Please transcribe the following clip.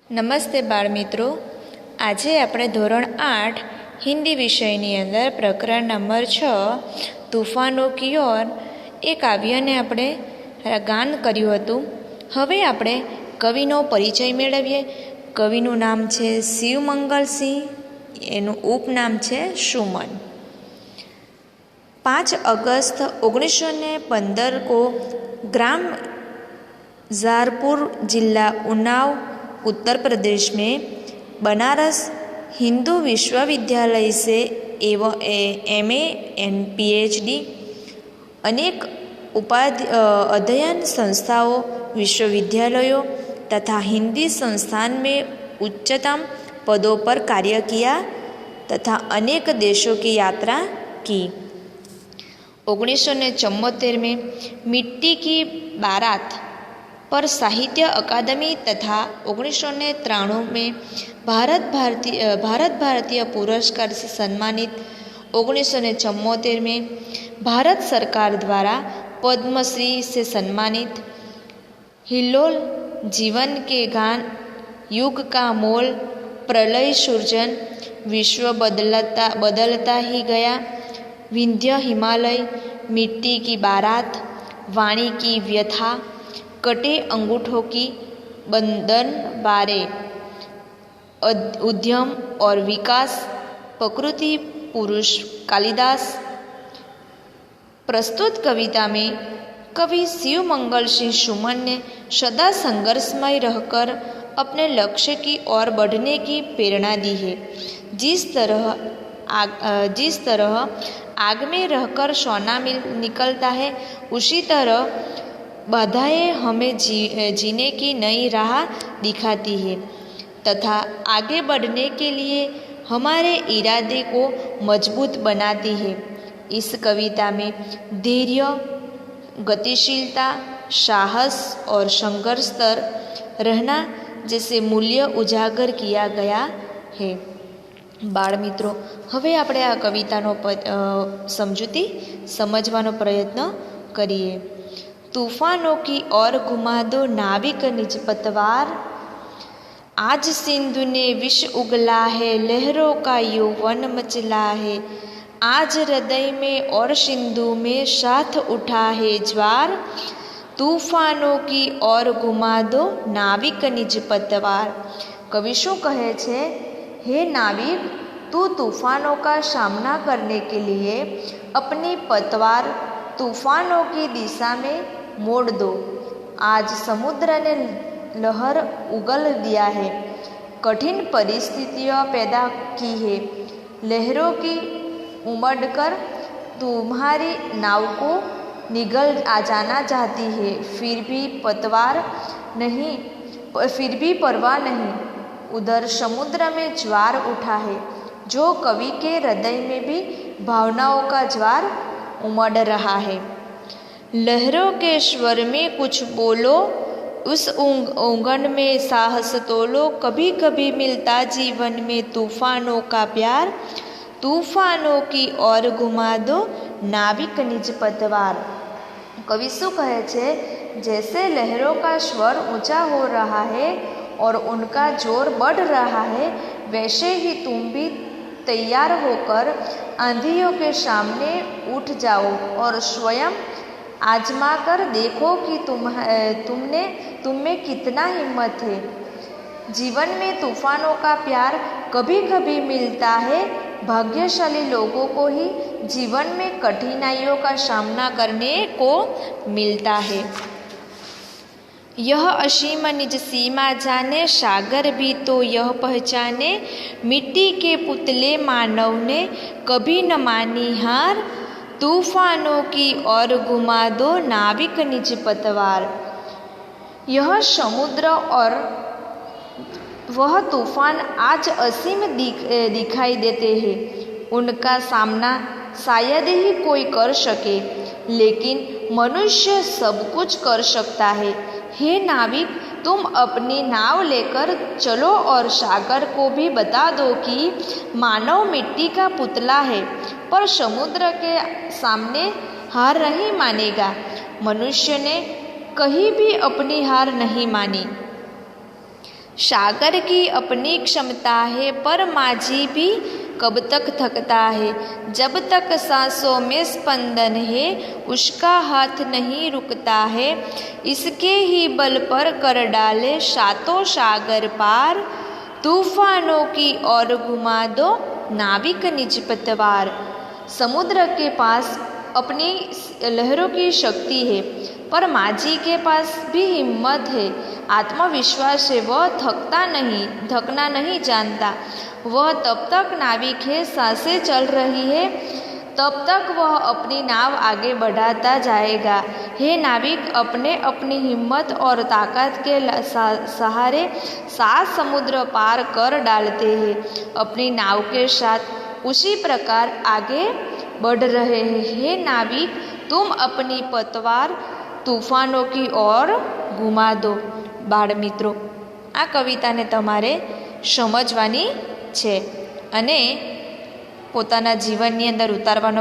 નમસ્તે બાળમિત્રો, આજે આપણે ધોરણ 8 હિન્દી વિષયની અંદર પ્રકરણ નંબર 6 તૂફાનો કી ઓર એ કાવ્યને આપણે ગાન કર્યું હતું. હવે આપણે કવિનો પરિચય મેળવીએ. કવિનું નામ છે શિવમંગલસિંહ, એનું ઉપનામ છે સુમન. 5 अगस्त 1915 को ग्राम ज़ारपुर जिला उन्नाव उत्तर प्रदेश में बनारस हिंदू विश्वविद्यालय से एवं MA एंड PhD अनेक अध्ययन संस्थाओं, विश्वविद्यालयों तथा हिंदी संस्थान में उच्चतम पदों पर कार्य किया तथा अनेक देशों की यात्रा की. 1974 में मिट्टी की बारात पर साहित्य अकादमी तथा 1993 में भारत भारतीय पुरस्कार से सम्मानित. 1974 में भारत सरकार द्वारा पद्मश्री से सम्मानित. हिल्लोल, जीवन के गान, युग का मोल, प्रलय सृजन, विश्व बदलता ही गया, विंध्य हिमालय, मिट्टी की बारात, वाणी की व्यथा, कटे अंगूठों की बंधन बारे, उद्यम और विकास, प्रकृति पुरुष कालिदास. प्रस्तुत कविता में कवि शिवमंगल सिंह सुमन ने सदा संघर्षमय रहकर अपने लक्ष्य की ओर बढ़ने की प्रेरणा दी है. जिस तरह आग में रहकर सोना निकलता है, उसी तरह बाधाएं हमें जीने की नई राह दिखाती है तथा आगे बढ़ने के लिए हमारे इरादे को मजबूत बनाती है. इस कविता में धैर्य, गतिशीलता, साहस और संघर्ष रहना जैसे मूल्य उजागर किया गया है. बाळमित्रो, हवे આપણે આ કવિતાનો સમજૂતી સમજવાનો પ્રયત્ન કરીએ. तूफानों की ओर घुमा दो नाविक निज पतवार, आज सिंधु ने विष उगला है, लहरों का यौवन मचला है, आज हृदय में और सिंधु में साथ उठा है ज्वार, तूफानों की ओर घुमा दो नाविक निज पतवार. कवि शू कहे छे? हे नाविक, तू तूफानों का सामना करने के लिए अपनी पतवार तूफानों की दिशा में मोड़ दो. आज समुद्र ने लहर उगल दिया है, कठिन परिस्थितियां पैदा की है, लहरों की उमड़कर तुम्हारी नाव को निगल आ जाना चाहती है, फिर भी परवाह नहीं. उधर समुद्र में ज्वार उठा है, जो कवि के हृदय में भी भावनाओं का ज्वार उमड़ रहा है. लहरों के स्वर में कुछ बोलो, उस उंगन में साहस तोलो, कभी कभी मिलता जीवन में तूफानों का प्यार, तूफानों की ओर घुमा दो नाविक निज पतवार. कवि शू कहे छे? जैसे लहरों का स्वर ऊंचा हो रहा है और उनका जोर बढ़ रहा है, वैसे ही तुम भी तैयार होकर आंधियों के सामने उठ जाओ और स्वयं आजमा कर देखो कि तुम में कितना हिम्मत है. जीवन में तूफानों का प्यार कभी कभी मिलता है. भाग्यशाली लोगों को ही जीवन में कठिनाइयों का सामना करने को मिलता है. यह असीम निज सीमा जाने, सागर भी तो यह पहचाने, मिट्टी के पुतले मानव ने कभी न मानी हार, तूफानों की ओर घुमा दो नाविक निज पतवार. यह समुद्र और वह तूफान आज असीम दिखाई देते हैं. उनका सामना शायद ही कोई कर सके, लेकिन मनुष्य सब कुछ कर सकता है. हे नाविक, तुम अपनी नाव लेकर चलो और सागर को भी बता दो कि मानव मिट्टी का पुतला है, पर समुद्र के सामने हार नहीं मानेगा. मनुष्य ने कहीं भी अपनी हार नहीं मानी. सागर की अपनी क्षमता है, पर माझी भी कब तक थकता है। जब तक सांसों में स्पंदन है, उसका हाथ नहीं रुकता है। इसके ही बल पर कर डाले सातों सागर पार, तूफानों की ओर घुमा दो नाविक निज पतवार। समुद्र के पास अपनी लहरों की शक्ति है, पर माझी के पास भी हिम्मत है, आत्मविश्वास है। वह थकना नहीं जानता। वह तब तक नाविक है, सांसें चल रही है तब तक वह अपनी नाव आगे बढ़ाता जाएगा। हे नाविक, अपनी हिम्मत और ताकत के सहारे 7 समुद्र पार कर डालते हैं। अपनी नाव के साथ उसी प्रकार आगे बढ़ रहे हैं। हे नाविक, तुम अपनी पतवार तूफानों की ओर घुमा दो। बाળ મિત્રો, આ કવિતાને તમારે સમજવાની છે અને પોતાના જીવનની અંદર ઉતારવાનો